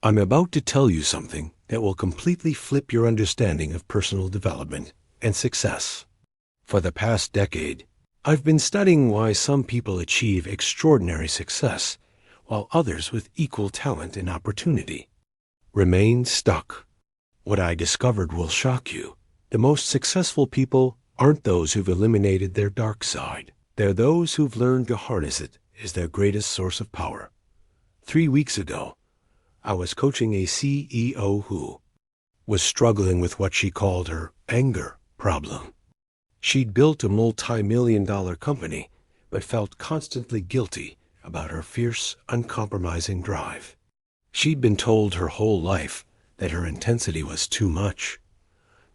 I'm about to tell you something that will completely flip your understanding of personal development and success. For the past decade, I've been studying why some people achieve extraordinary success while others with equal talent and opportunity remain stuck. What I discovered will shock you. The most successful people aren't those who've eliminated their dark side. They're those who've learned to harness it as their greatest source of power. 3 weeks ago, I was coaching a CEO who was struggling with what she called her anger problem. She'd built a multi-million-dollar company, but felt constantly guilty about her fierce, uncompromising drive. She'd been told her whole life that her intensity was too much,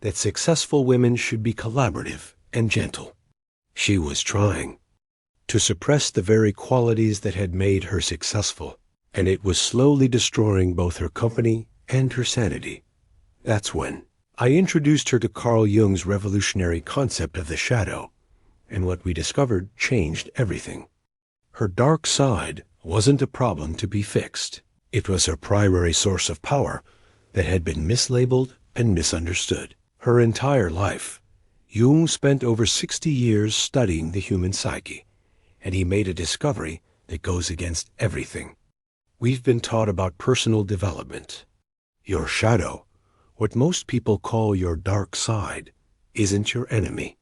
that successful women should be collaborative and gentle. She was trying to suppress the very qualities that had made her successful, and it was slowly destroying both her company and her sanity. That's when I introduced her to Carl Jung's revolutionary concept of the shadow, and what we discovered changed everything. Her dark side wasn't a problem to be fixed. It was her primary source of power that had been mislabeled and misunderstood. Her entire life, Jung spent over 60 years studying the human psyche, and he made a discovery that goes against everything we've been taught about personal development. Your shadow, what most people call your dark side, isn't your enemy.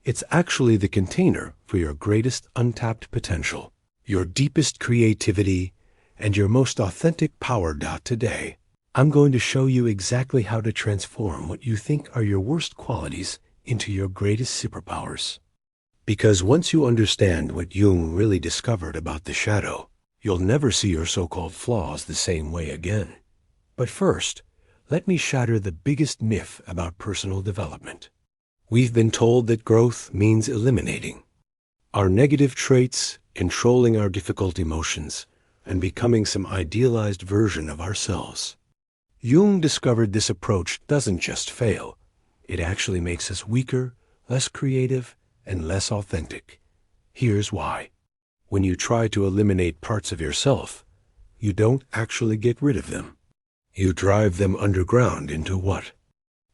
It's actually the container for your greatest untapped potential, your deepest creativity, and your most authentic power. Today, I'm going to show you exactly how to transform what you think are your worst qualities into your greatest superpowers. Because once you understand what Jung really discovered about the shadow, you'll never see your so-called flaws the same way again. But first, let me shatter the biggest myth about personal development. We've been told that growth means eliminating our negative traits, controlling our difficult emotions, and becoming some idealized version of ourselves. Jung discovered this approach doesn't just fail, it actually makes us weaker, less creative, and less authentic. Here's why. When you try to eliminate parts of yourself, you don't actually get rid of them. You drive them underground into what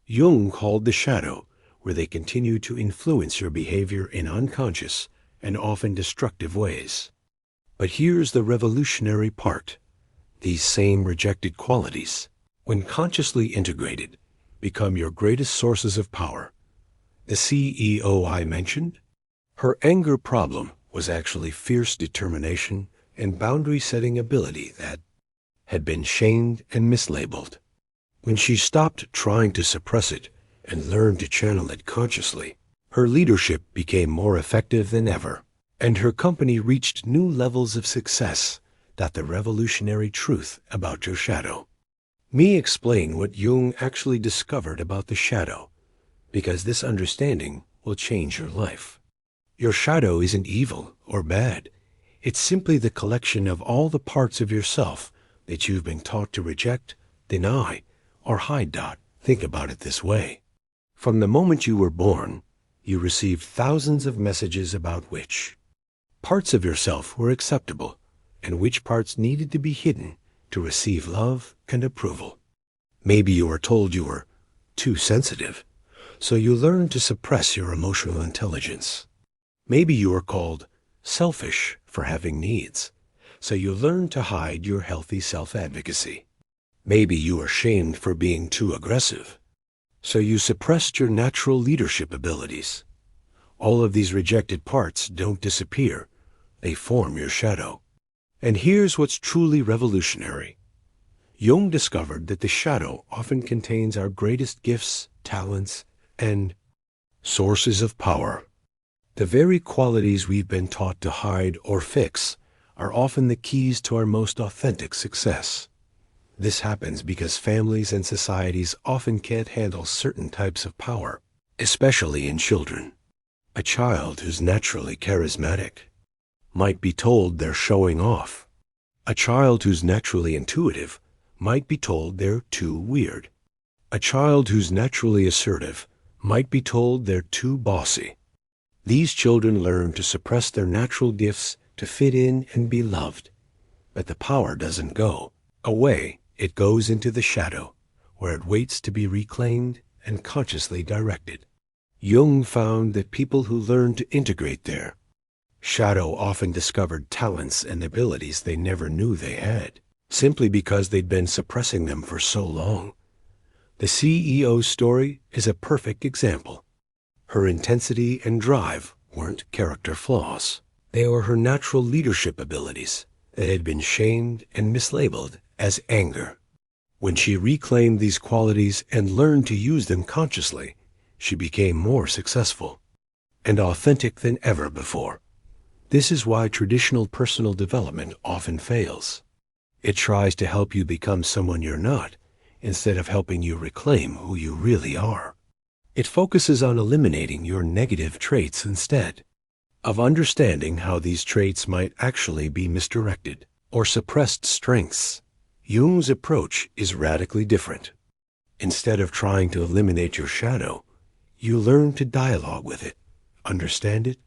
Jung called the shadow, where they continue to influence your behavior in unconscious and often destructive ways. But here's the revolutionary part. These same rejected qualities, when consciously integrated, become your greatest sources of power. The CEO I mentioned, her anger problem was actually fierce determination and boundary-setting ability that had been shamed and mislabeled. When she stopped trying to suppress it and learned to channel it consciously, her leadership became more effective than ever, and her company reached new levels of success. The revolutionary truth about your shadow. Me explain what Jung actually discovered about the shadow, because this understanding will change your life. Your shadow isn't evil or bad. It's simply the collection of all the parts of yourself that you've been taught to reject, deny, or hide. Think about it this way. From the moment you were born, you received thousands of messages about which parts of yourself were acceptable and which parts needed to be hidden to receive love and approval. Maybe you were told you were too sensitive, so you learned to suppress your emotional intelligence. Maybe you were called selfish for having needs, so you learned to hide your healthy self-advocacy. Maybe you were shamed for being too aggressive, so you suppressed your natural leadership abilities. All of these rejected parts don't disappear. They form your shadow. And here's what's truly revolutionary. Jung discovered that the shadow often contains our greatest gifts, talents, and sources of power. The very qualities we've been taught to hide or fix are often the keys to our most authentic success. This happens because families and societies often can't handle certain types of power, especially in children. A child who's naturally charismatic might be told they're showing off. A child who's naturally intuitive might be told they're too weird. A child who's naturally assertive might be told they're too bossy. These children learn to suppress their natural gifts to fit in and be loved. But the power doesn't go away. It goes into the shadow, where it waits to be reclaimed and consciously directed. Jung found that people who learned to integrate their shadow often discovered talents and abilities they never knew they had, simply because they'd been suppressing them for so long. The CEO's story is a perfect example. Her intensity and drive weren't character flaws. They were her natural leadership abilities that had been shamed and mislabeled as anger. When she reclaimed these qualities and learned to use them consciously, she became more successful and authentic than ever before. This is why traditional personal development often fails. It tries to help you become someone you're not, instead of helping you reclaim who you really are. It focuses on eliminating your negative traits instead of understanding how these traits might actually be misdirected or suppressed strengths. Jung's approach is radically different. Instead of trying to eliminate your shadow, you learn to dialogue with it, understand it,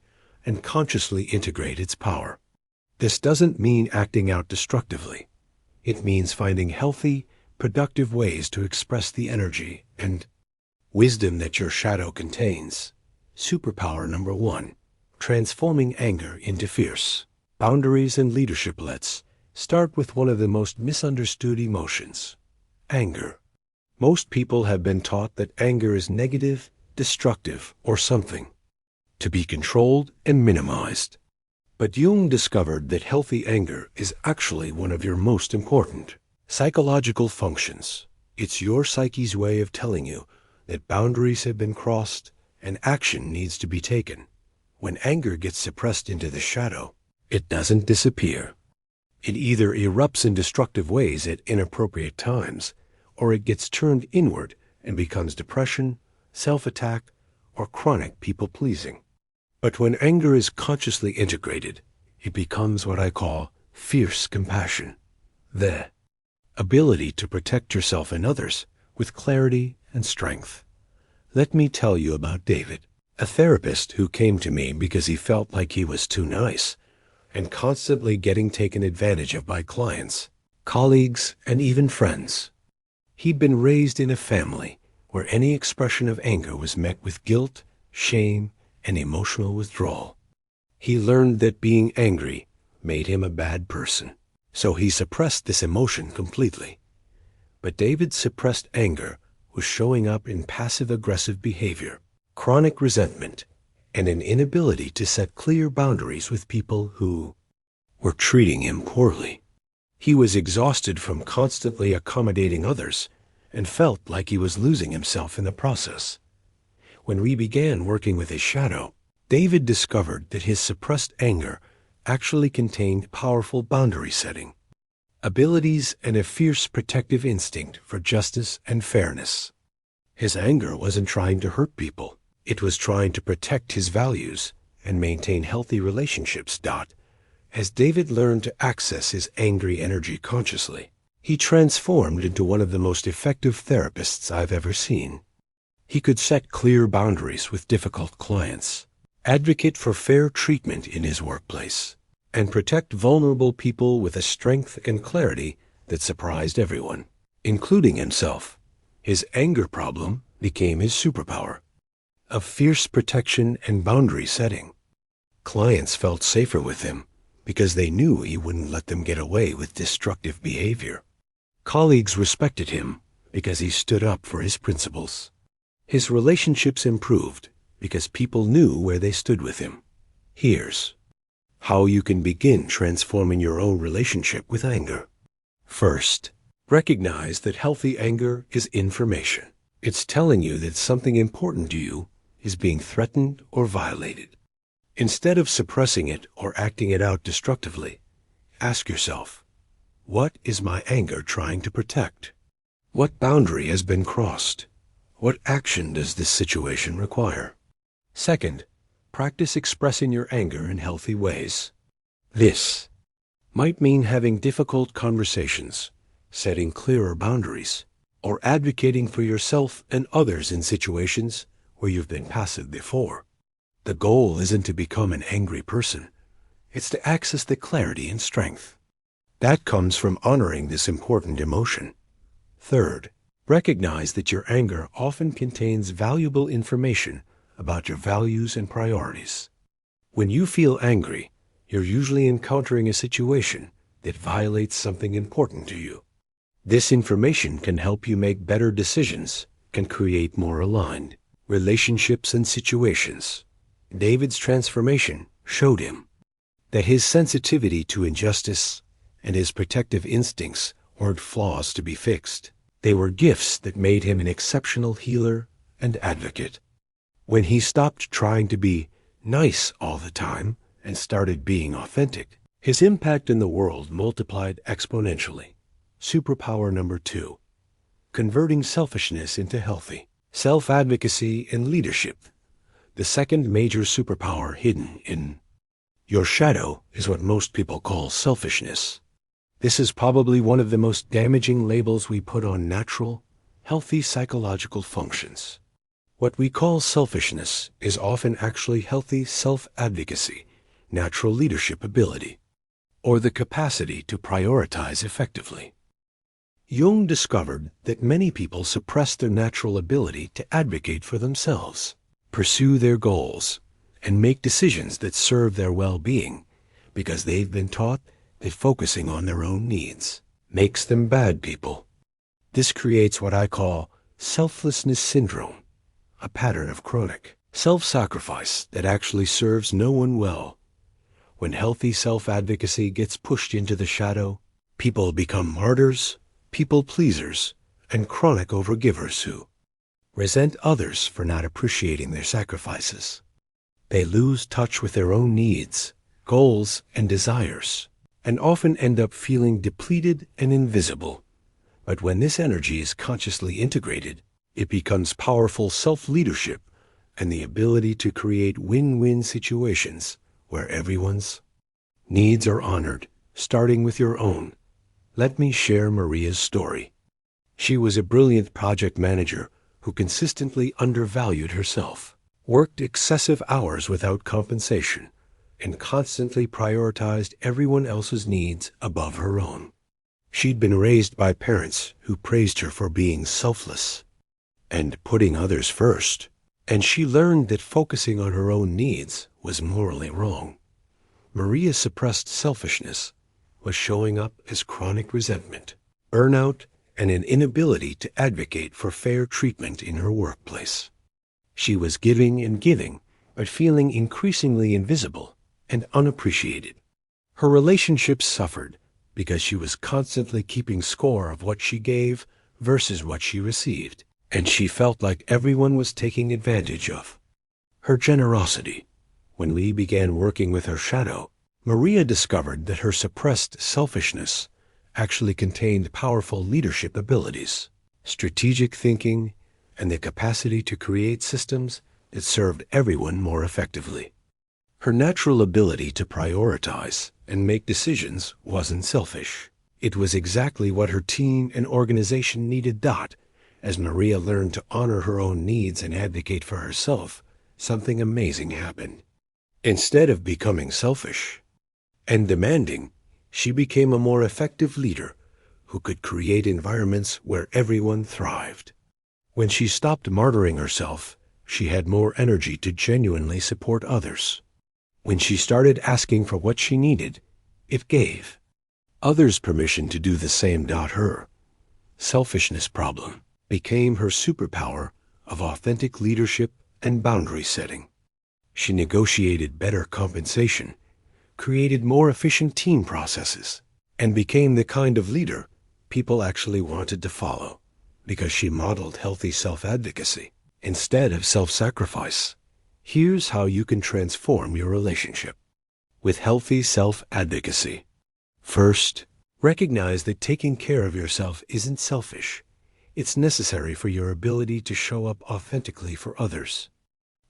and consciously integrate its power. This doesn't mean acting out destructively. It means finding healthy, productive ways to express the energy and wisdom that your shadow contains. Superpower number 1. Transforming anger into fierce. Boundaries and leadership. Let's start with one of the most misunderstood emotions, anger. Most people have been taught that anger is negative, destructive, or something to be controlled and minimized. But Jung discovered that healthy anger is actually one of your most important psychological functions. It's your psyche's way of telling you that boundaries have been crossed and action needs to be taken. When anger gets suppressed into the shadow, it doesn't disappear. It either erupts in destructive ways at inappropriate times, or it gets turned inward and becomes depression, self-attack, or chronic people-pleasing. But when anger is consciously integrated, it becomes what I call fierce compassion. The ability to protect yourself and others with clarity and strength. Let me tell you about David, a therapist who came to me because he felt like he was too nice and constantly getting taken advantage of by clients, colleagues, and even friends. He'd been raised in a family where any expression of anger was met with guilt, shame, and emotional withdrawal. He learned that being angry made him a bad person, so he suppressed this emotion completely. But David's suppressed anger was showing up in passive-aggressive behavior, chronic resentment, and an inability to set clear boundaries with people who were treating him poorly. He was exhausted from constantly accommodating others and felt like he was losing himself in the process. When we began working with his shadow, David discovered that his suppressed anger actually contained powerful boundary setting abilities and a fierce protective instinct for justice and fairness. His anger wasn't trying to hurt people. It was trying to protect his values and maintain healthy relationships. As David learned to access his angry energy consciously, he transformed into one of the most effective therapists I've ever seen. He could set clear boundaries with difficult clients, advocate for fair treatment in his workplace, and protect vulnerable people with a strength and clarity that surprised everyone, including himself. His anger problem became his superpower of fierce protection and boundary setting. Clients felt safer with him because they knew he wouldn't let them get away with destructive behavior. Colleagues respected him because he stood up for his principles. His relationships improved because people knew where they stood with him. Here's how you can begin transforming your own relationship with anger. First, recognize that healthy anger is information. It's telling you that something important to you is being threatened or violated. Instead of suppressing it or acting it out destructively, ask yourself, what is my anger trying to protect? What boundary has been crossed? What action does this situation require? Second, practice expressing your anger in healthy ways. This might mean having difficult conversations, setting clearer boundaries, or advocating for yourself and others in situations where you've been passive before. The goal isn't to become an angry person. It's to access the clarity and strength that comes from honoring this important emotion Third, recognize that your anger often contains valuable information about your values and priorities. When you feel angry, you're usually encountering a situation that violates something important to you. This information can help you make better decisions, can create more aligned relationships and situations. David's transformation showed him that his sensitivity to injustice and his protective instincts weren't flaws to be fixed. They were gifts that made him an exceptional healer and advocate. When he stopped trying to be nice all the time and started being authentic, his impact in the world multiplied exponentially. Superpower number 2. Converting selfishness into healthy. Self-advocacy and leadership. The second major superpower hidden in your shadow is what most people call selfishness. This is probably one of the most damaging labels we put on natural, healthy psychological functions. What we call selfishness is often actually healthy self-advocacy, natural leadership ability, or the capacity to prioritize effectively. Jung discovered that many people suppress their natural ability to advocate for themselves, pursue their goals, and make decisions that serve their well-being because they've been taught that focusing on their own needs makes them bad people. This creates what I call selflessness syndrome, a pattern of chronic self-sacrifice that actually serves no one well. When healthy self-advocacy gets pushed into the shadow, people become martyrs, people-pleasers, and chronic overgivers who resent others for not appreciating their sacrifices. They lose touch with their own needs, goals, and desires, and often end up feeling depleted and invisible. But when this energy is consciously integrated, it becomes powerful self-leadership and the ability to create win-win situations where everyone's needs are honored, starting with your own. Let me share Maria's story. She was a brilliant project manager who consistently undervalued herself, worked excessive hours without compensation, and constantly prioritized everyone else's needs above her own. She'd been raised by parents who praised her for being selfless and putting others first, and she learned that focusing on her own needs was morally wrong. Maria's suppressed selfishness was showing up as chronic resentment, burnout, and an inability to advocate for fair treatment in her workplace. She was giving and giving, but feeling increasingly invisible and unappreciated. Her relationships suffered because she was constantly keeping score of what she gave versus what she received, and she felt like everyone was taking advantage of her generosity. When we began working with her shadow, Maria discovered that her suppressed selfishness actually contained powerful leadership abilities, strategic thinking, and the capacity to create systems that served everyone more effectively. Her natural ability to prioritize and make decisions wasn't selfish. It was exactly what her team and organization needed. As Maria learned to honor her own needs and advocate for herself, something amazing happened. Instead of becoming selfish and demanding, she became a more effective leader who could create environments where everyone thrived. When she stopped martyring herself, she had more energy to genuinely support others. When she started asking for what she needed, it gave others permission to do the same. Her selfishness problem became her superpower of authentic leadership and boundary setting. She negotiated better compensation, created more efficient team processes, and became the kind of leader people actually wanted to follow because she modeled healthy self-advocacy instead of self-sacrifice. Here's how you can transform your relationship with healthy self-advocacy. First, recognize that taking care of yourself isn't selfish. It's necessary for your ability to show up authentically for others.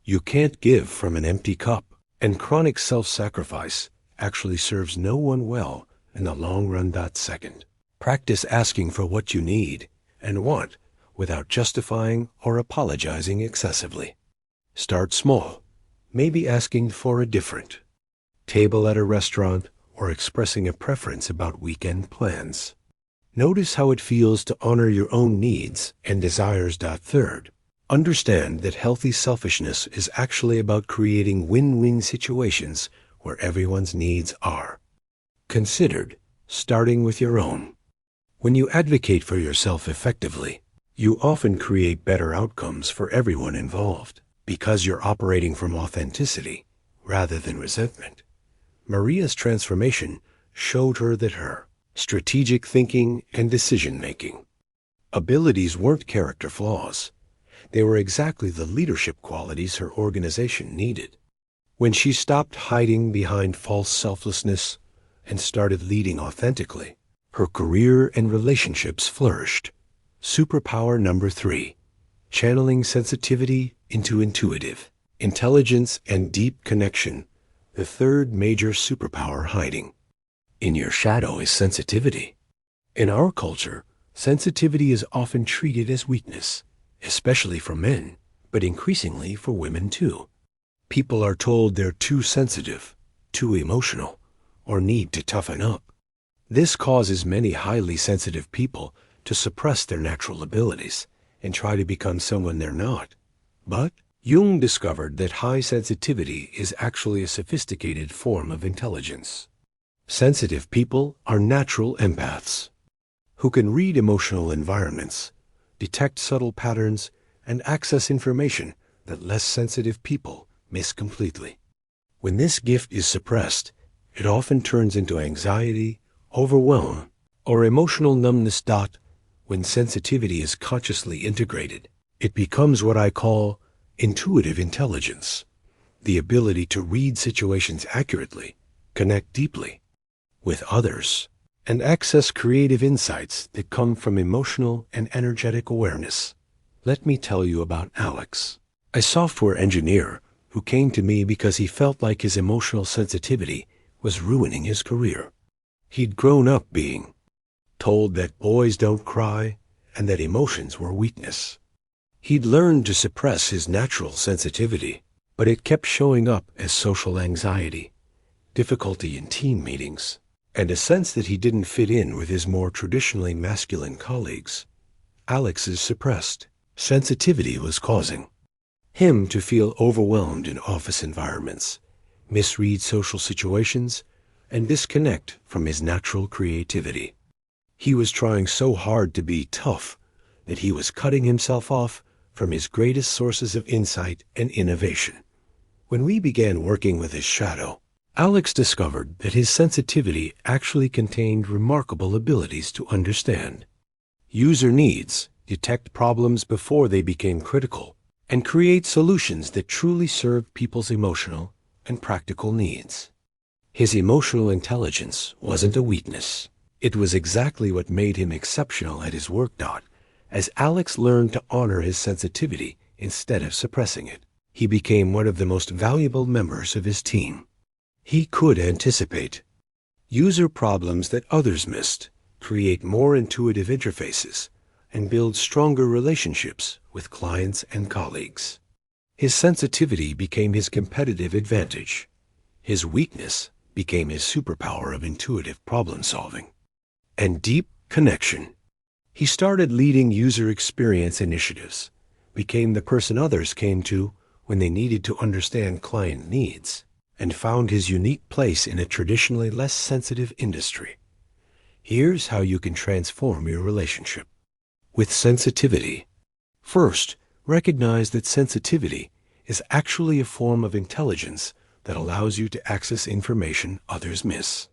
You can't give from an empty cup, and chronic self-sacrifice actually serves no one well in the long run. Second, practice asking for what you need and want without justifying or apologizing excessively. Start small, maybe asking for a different table at a restaurant or expressing a preference about weekend plans. Notice how it feels to honor your own needs and desires. Third, understand that healthy selfishness is actually about creating win-win situations where everyone's needs are considered, starting with your own. When you advocate for yourself effectively, you often create better outcomes for everyone involved because you're operating from authenticity rather than resentment. Maria's transformation showed her that her strategic thinking and decision-making abilities weren't character flaws. They were exactly the leadership qualities her organization needed. When she stopped hiding behind false selflessness and started leading authentically, her career and relationships flourished. Superpower number 3, channeling sensitivity into intuitive intelligence and deep connection. The third major superpower hiding in your shadow is sensitivity. In our culture, sensitivity is often treated as weakness, especially for men, but increasingly for women too. People are told they're too sensitive, too emotional, or need to toughen up. This causes many highly sensitive people to suppress their natural abilities and try to become someone they're not. But Jung discovered that high sensitivity is actually a sophisticated form of intelligence. Sensitive people are natural empaths who can read emotional environments, detect subtle patterns, and access information that less sensitive people miss completely. When this gift is suppressed, it often turns into anxiety, overwhelm, or emotional numbness. When sensitivity is consciously integrated, it becomes what I call intuitive intelligence, the ability to read situations accurately, connect deeply with others, and access creative insights that come from emotional and energetic awareness. Let me tell you about Alex, a software engineer who came to me because he felt like his emotional sensitivity was ruining his career. He'd grown up being told that boys don't cry and that emotions were weakness. He'd learned to suppress his natural sensitivity, but it kept showing up as social anxiety, difficulty in team meetings, and a sense that he didn't fit in with his more traditionally masculine colleagues. Alex's suppressed sensitivity was causing him to feel overwhelmed in office environments, misread social situations, and disconnect from his natural creativity. He was trying so hard to be tough that he was cutting himself off from his greatest sources of insight and innovation. When we began working with his shadow, Alex discovered that his sensitivity actually contained remarkable abilities to understand user needs, detect problems before they became critical, and create solutions that truly served people's emotional and practical needs. His emotional intelligence wasn't a weakness. It was exactly what made him exceptional at his work. As Alex learned to honor his sensitivity instead of suppressing it, he became one of the most valuable members of his team. He could anticipate user problems that others missed, create more intuitive interfaces, and build stronger relationships with clients and colleagues. His sensitivity became his competitive advantage. His weakness became his superpower of intuitive problem-solving and deep connection. He started leading user experience initiatives, became the person others came to when they needed to understand client needs, and found his unique place in a traditionally less sensitive industry. Here's how you can transform your relationship with sensitivity. First, recognize that sensitivity is actually a form of intelligence that allows you to access information others miss.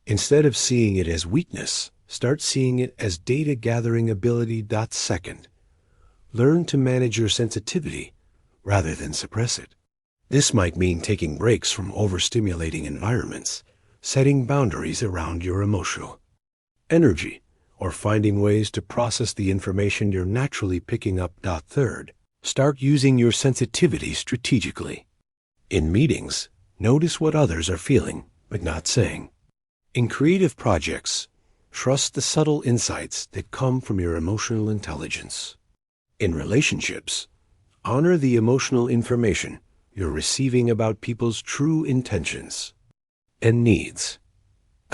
Instead of seeing it as weakness, start seeing it as data gathering ability. Second, learn to manage your sensitivity rather than suppress it. This might mean taking breaks from overstimulating environments, setting boundaries around your emotional energy, or finding ways to process the information you're naturally picking up. Third, start using your sensitivity strategically. In meetings, notice what others are feeling but not saying. In creative projects, trust the subtle insights that come from your emotional intelligence. In relationships, honor the emotional information you're receiving about people's true intentions and needs.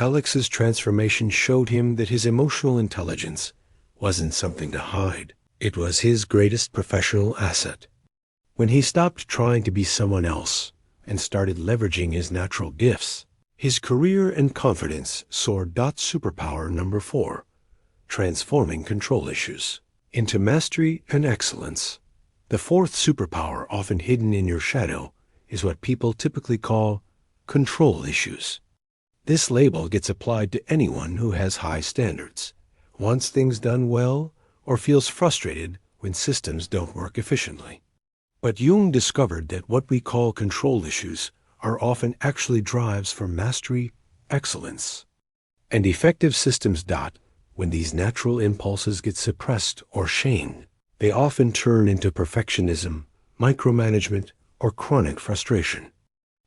Alex's transformation showed him that his emotional intelligence wasn't something to hide. It was his greatest professional asset. When he stopped trying to be someone else and started leveraging his natural gifts, his career and confidence soared. Superpower number 4, transforming control issues into mastery and excellence. The fourth superpower, often hidden in your shadow, is what people typically call control issues. This label gets applied to anyone who has high standards, wants things done well, or feels frustrated when systems don't work efficiently. But Jung discovered that what we call control issues are often actually drives for mastery, excellence, and effective systems. When these natural impulses get suppressed or shamed, they often turn into perfectionism, micromanagement, or chronic frustration.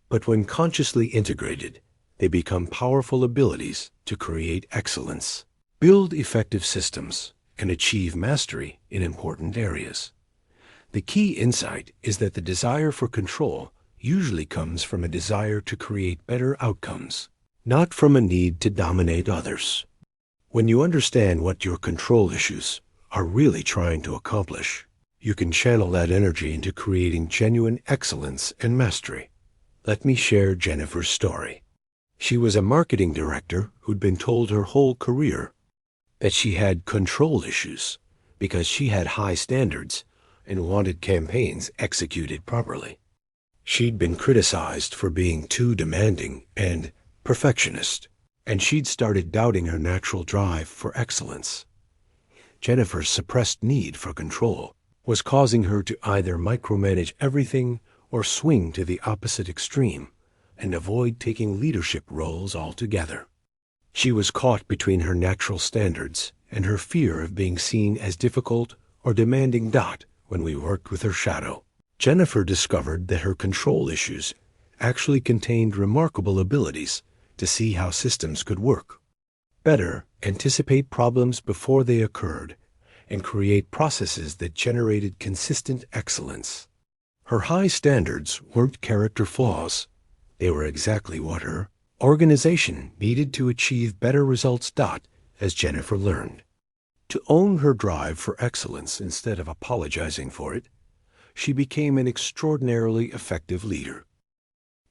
But when consciously integrated, they become powerful abilities to create excellence, build effective systems, and achieve mastery in important areas. The key insight is that the desire for control usually comes from a desire to create better outcomes, not from a need to dominate others. When you understand what your control issues are really trying to accomplish, you can channel that energy into creating genuine excellence and mastery. Let me share Jennifer's story. She was a marketing director who'd been told her whole career that she had control issues because she had high standards and wanted campaigns executed properly. She'd been criticized for being too demanding and perfectionist, and she'd started doubting her natural drive for excellence. Jennifer's suppressed need for control was causing her to either micromanage everything or swing to the opposite extreme and avoid taking leadership roles altogether. She was caught between her natural standards and her fear of being seen as difficult or demanding. When we worked with her shadow, Jennifer discovered that her control issues actually contained remarkable abilities to see how systems could work better, anticipate problems before they occurred, and create processes that generated consistent excellence. Her high standards weren't character flaws. They were exactly what her organization needed to achieve better results. As Jennifer learned to own her drive for excellence instead of apologizing for it, she became an extraordinarily effective leader.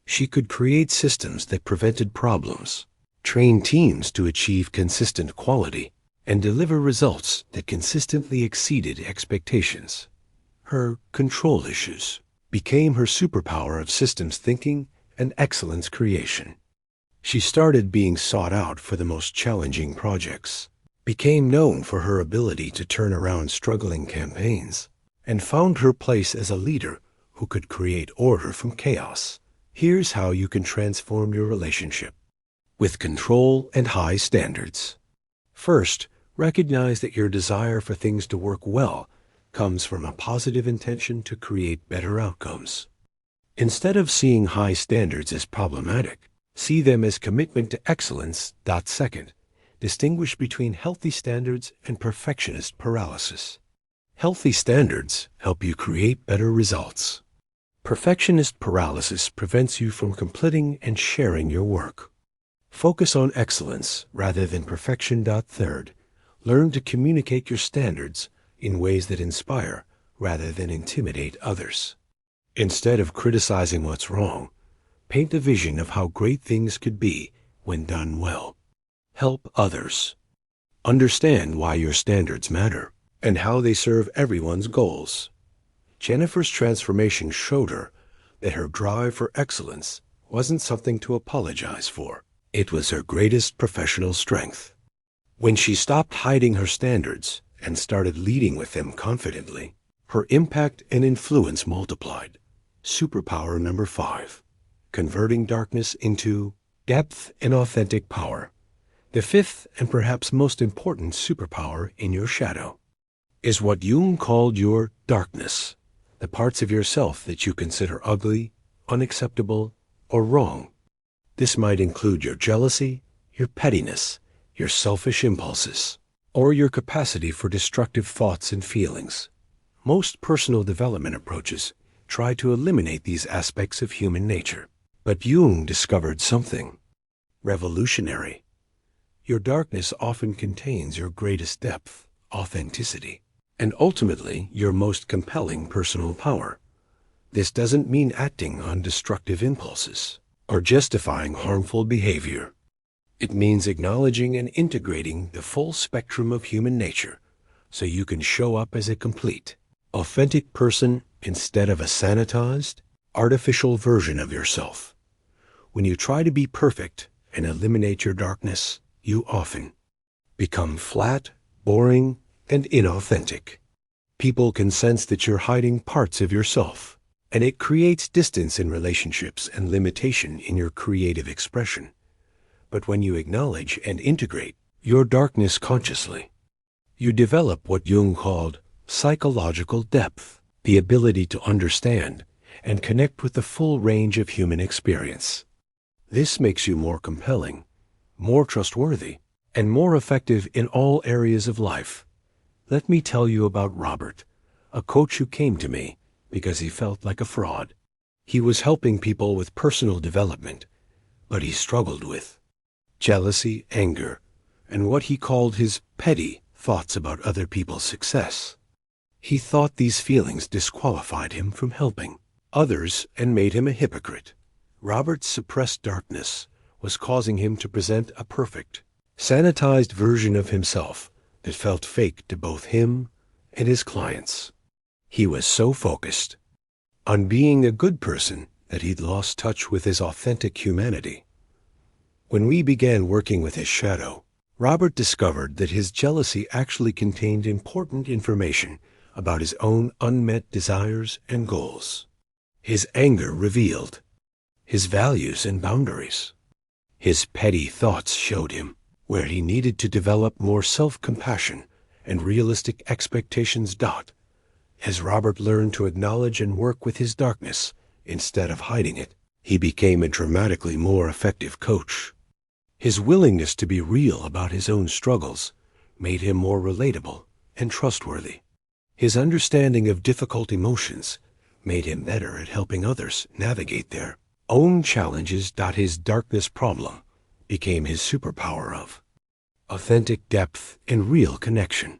She could create systems that prevented problems, train teams to achieve consistent quality, and deliver results that consistently exceeded expectations. Her control issues became her superpower of systems thinking and excellence creation. She started being sought out for the most challenging projects, became known for her ability to turn around struggling campaigns, and found her place as a leader who could create order from chaos. Here's how you can transform your relationship with control and high standards. First, recognize that your desire for things to work well comes from a positive intention to create better outcomes. Instead of seeing high standards as problematic, see them as commitment to excellence. Second, distinguish between healthy standards and perfectionist paralysis. Healthy standards help you create better results. Perfectionist paralysis prevents you from completing and sharing your work. Focus on excellence rather than perfection. Third, learn to communicate your standards in ways that inspire rather than intimidate others. Instead of criticizing what's wrong, paint a vision of how great things could be when done well. Help others. Understand why your standards matter and how they serve everyone's goals. Jennifer's transformation showed her that her drive for excellence wasn't something to apologize for. It was her greatest professional strength. When she stopped hiding her standards and started leading with them confidently, her impact and influence multiplied. Superpower number 5, converting darkness into depth and authentic power. The fifth and perhaps most important superpower in your shadow is what Jung called your darkness, the parts of yourself that you consider ugly, unacceptable, or wrong. This might include your jealousy, your pettiness, your selfish impulses, or your capacity for destructive thoughts and feelings. Most personal development approaches try to eliminate these aspects of human nature. But Jung discovered something revolutionary. Your darkness often contains your greatest depth, authenticity, and ultimately your most compelling personal power. This doesn't mean acting on destructive impulses or justifying harmful behavior. It means acknowledging and integrating the full spectrum of human nature so you can show up as a complete, authentic person instead of a sanitized, artificial version of yourself. When you try to be perfect and eliminate your darkness, you often become flat, boring, and inauthentic. People can sense that you're hiding parts of yourself, and it creates distance in relationships and limitation in your creative expression. But when you acknowledge and integrate your darkness consciously, you develop what Jung called psychological depth, the ability to understand and connect with the full range of human experience. This makes you more compelling, more trustworthy, and more effective in all areas of life. Let me tell you about Robert, a coach who came to me because he felt like a fraud. He was helping people with personal development, but he struggled with jealousy, anger, and what he called his petty thoughts about other people's success. He thought these feelings disqualified him from helping others and made him a hypocrite. Robert's suppressed darkness was causing him to present a perfect, sanitized version of himself that felt fake to both him and his clients. He was so focused on being a good person that he'd lost touch with his authentic humanity. When we began working with his shadow, Robert discovered that his jealousy actually contained important information about his own unmet desires and goals. His anger revealed his values and boundaries. His petty thoughts showed him where he needed to develop more self-compassion and realistic expectations. As Robert learned to acknowledge and work with his darkness instead of hiding it, he became a dramatically more effective coach. His willingness to be real about his own struggles made him more relatable and trustworthy. His understanding of difficult emotions made him better at helping others navigate their own challenges. His darkness problem became his superpower of authentic depth and real connection.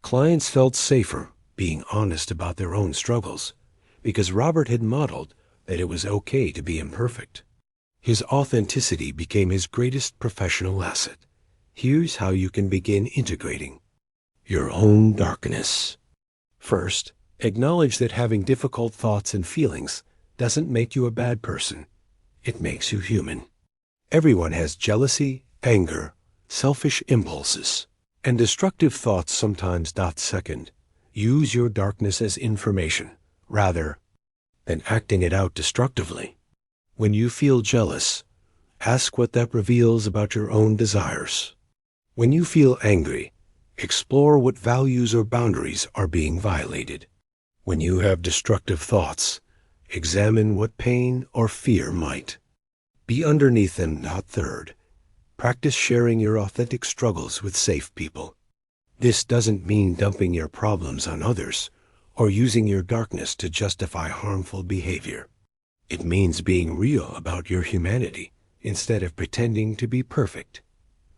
Clients felt safer being honest about their own struggles because Robert had modeled that it was okay to be imperfect. His authenticity became his greatest professional asset. Here's how you can begin integrating your own darkness. First, acknowledge that having difficult thoughts and feelings doesn't make you a bad person. It makes you human. Everyone has jealousy, anger, selfish impulses, and destructive thoughts sometimes. Second, use your darkness as information rather than acting it out destructively. When you feel jealous, ask what that reveals about your own desires. When you feel angry, explore what values or boundaries are being violated. When you have destructive thoughts, examine what pain or fear might be underneath them. Third, practice sharing your authentic struggles with safe people. This doesn't mean dumping your problems on others or using your darkness to justify harmful behavior. It means being real about your humanity instead of pretending to be perfect.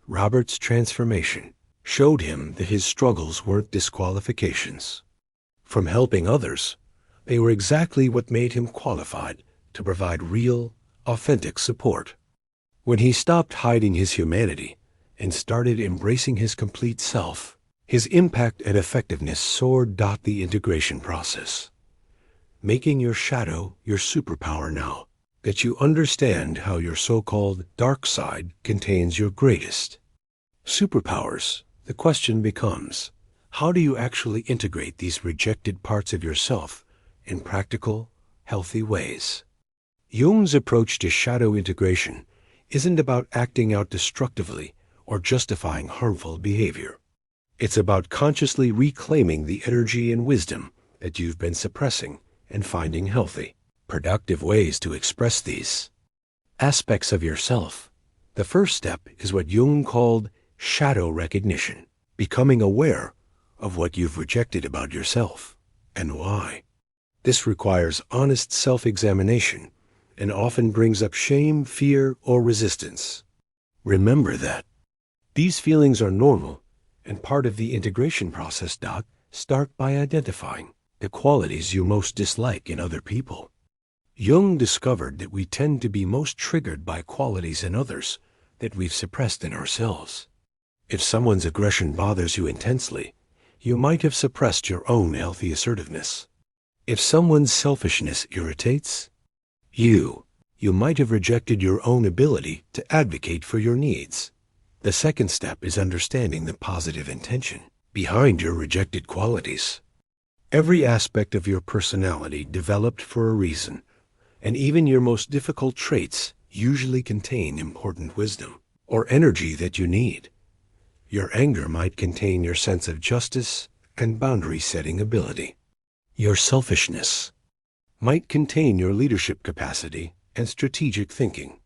Robert's transformation showed him that his struggles weren't disqualifications from helping others. They were exactly what made him qualified to provide real, authentic support. When he stopped hiding his humanity and started embracing his complete self, his impact and effectiveness soared. The integration process. Making your shadow your superpower. Now that you understand how your so-called dark side contains your greatest superpowers, the question becomes, how do you actually integrate these rejected parts of yourself in practical, healthy ways? Jung's approach to shadow integration isn't about acting out destructively or justifying harmful behavior. It's about consciously reclaiming the energy and wisdom that you've been suppressing and finding healthy, productive ways to express these aspects of yourself. The first step is what Jung called shadow recognition, becoming aware of what you've rejected about yourself and why. This requires honest self-examination and often brings up shame, fear, or resistance. Remember that These feelings are normal and part of the integration process. Start by identifying the qualities you most dislike in other people. Jung discovered that we tend to be most triggered by qualities in others that we've suppressed in ourselves. If someone's aggression bothers you intensely, you might have suppressed your own healthy assertiveness. If someone's selfishness irritates you might have rejected your own ability to advocate for your needs. The second step is understanding the positive intention behind your rejected qualities. Every aspect of your personality developed for a reason, and even your most difficult traits usually contain important wisdom or energy that you need. Your anger might contain your sense of justice and boundary-setting ability. Your selfishness might contain your leadership capacity and strategic thinking.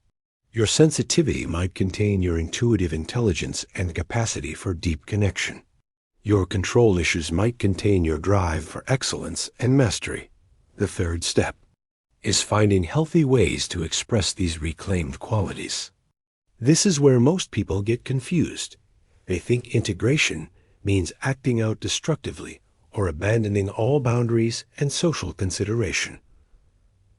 Your sensitivity might contain your intuitive intelligence and capacity for deep connection. Your control issues might contain your drive for excellence and mastery. The third step is finding healthy ways to express these reclaimed qualities. This is where most people get confused. They think integration means acting out destructively or abandoning all boundaries and social consideration.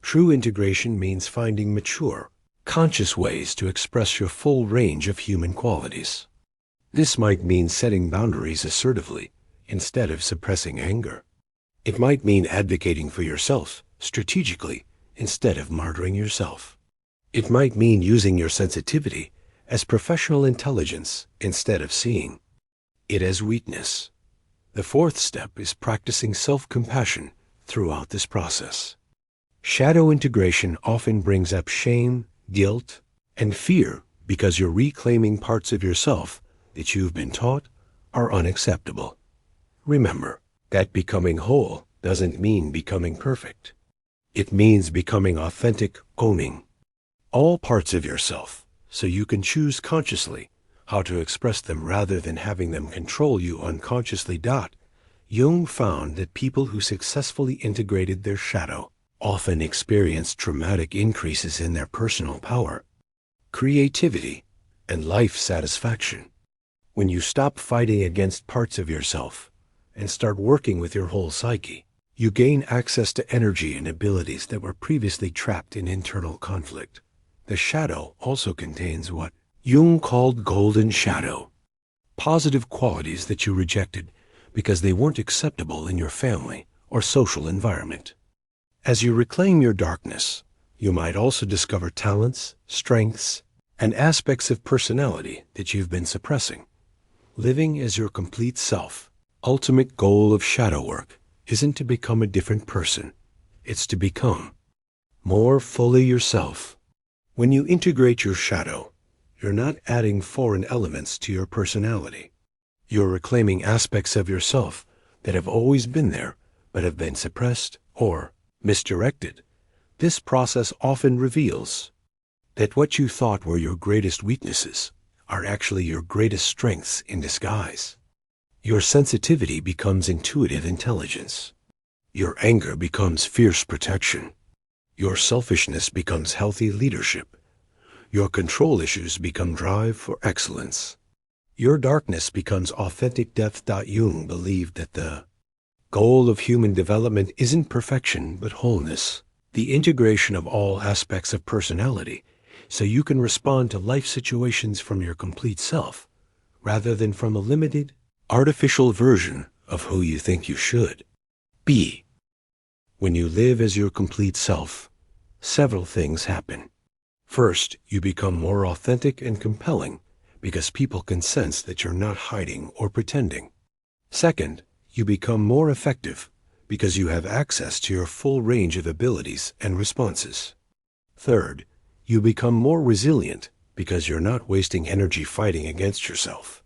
True integration means finding mature, conscious ways to express your full range of human qualities. This might mean setting boundaries assertively instead of suppressing anger. It might mean advocating for yourself strategically instead of martyring yourself. It might mean using your sensitivity as professional intelligence instead of seeing it as weakness. The fourth step is practicing self-compassion throughout this process. Shadow integration often brings up shame, guilt, and fear because you're reclaiming parts of yourself that you've been taught are unacceptable. Remember that becoming whole doesn't mean becoming perfect. It means becoming authentic, owning all parts of yourself so you can choose consciously how to express them rather than having them control you unconsciously. Jung found that people who successfully integrated their shadow often experienced dramatic increases in their personal power, creativity, and life satisfaction. When you stop fighting against parts of yourself and start working with your whole psyche, you gain access to energy and abilities that were previously trapped in internal conflict. The shadow also contains what Jung called golden shadow, positive qualities that you rejected because they weren't acceptable in your family or social environment. As you reclaim your darkness, you might also discover talents, strengths, and aspects of personality that you've been suppressing. Living as your complete self, ultimate goal of shadow work isn't to become a different person. It's to become more fully yourself. When you integrate your shadow, you're not adding foreign elements to your personality. You're reclaiming aspects of yourself that have always been there but have been suppressed or misdirected. This process often reveals that what you thought were your greatest weaknesses are actually your greatest strengths in disguise. Your sensitivity becomes intuitive intelligence. Your anger becomes fierce protection. Your selfishness becomes healthy leadership. Your control issues become drive for excellence. Your darkness becomes authentic depth. Jung believed that the goal of human development isn't perfection but wholeness, the integration of all aspects of personality, so you can respond to life situations from your complete self, rather than from a limited, artificial version of who you think you should be. When you live as your complete self, several things happen. First, you become more authentic and compelling because people can sense that you're not hiding or pretending. Second, you become more effective because you have access to your full range of abilities and responses. Third, you become more resilient because you're not wasting energy fighting against yourself.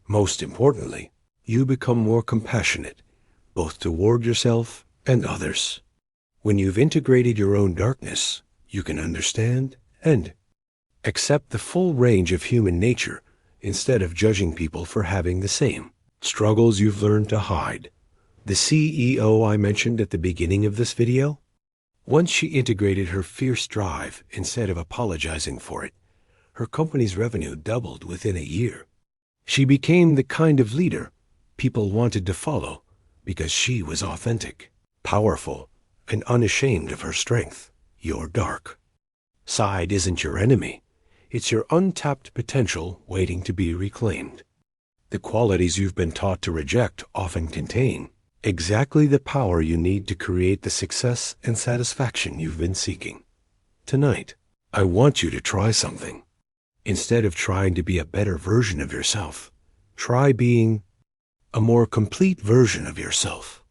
Most importantly, you become more compassionate, both toward yourself and others. When you've integrated your own darkness, you can understand and accept the full range of human nature instead of judging people for having the same struggles you've learned to hide. The CEO I mentioned at the beginning of this video, once she integrated her fierce drive instead of apologizing for it, her company's revenue doubled within a year. She became the kind of leader people wanted to follow because she was authentic, powerful, and unashamed of her strength. Your dark side isn't your enemy. It's your untapped potential waiting to be reclaimed. The qualities you've been taught to reject often contain exactly the power you need to create the success and satisfaction you've been seeking. Tonight, I want you to try something. Instead of trying to be a better version of yourself, try being a more complete version of yourself.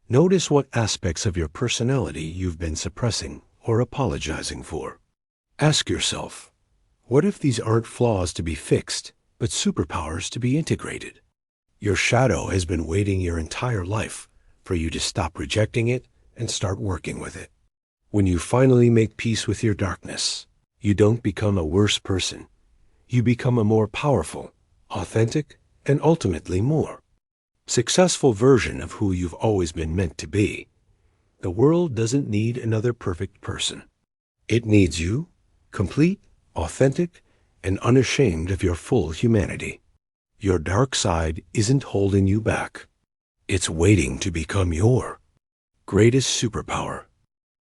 Notice what aspects of your personality you've been suppressing or apologizing for. Ask yourself, what if these aren't flaws to be fixed, but superpowers to be integrated? Your shadow has been waiting your entire life for you to stop rejecting it and start working with it. When you finally make peace with your darkness, you don't become a worse person. You become a more powerful, authentic, and ultimately more successful version of who you've always been meant to be. The world doesn't need another perfect person. It needs you, complete, authentic, and unashamed of your full humanity. Your dark side isn't holding you back. It's waiting to become your greatest superpower.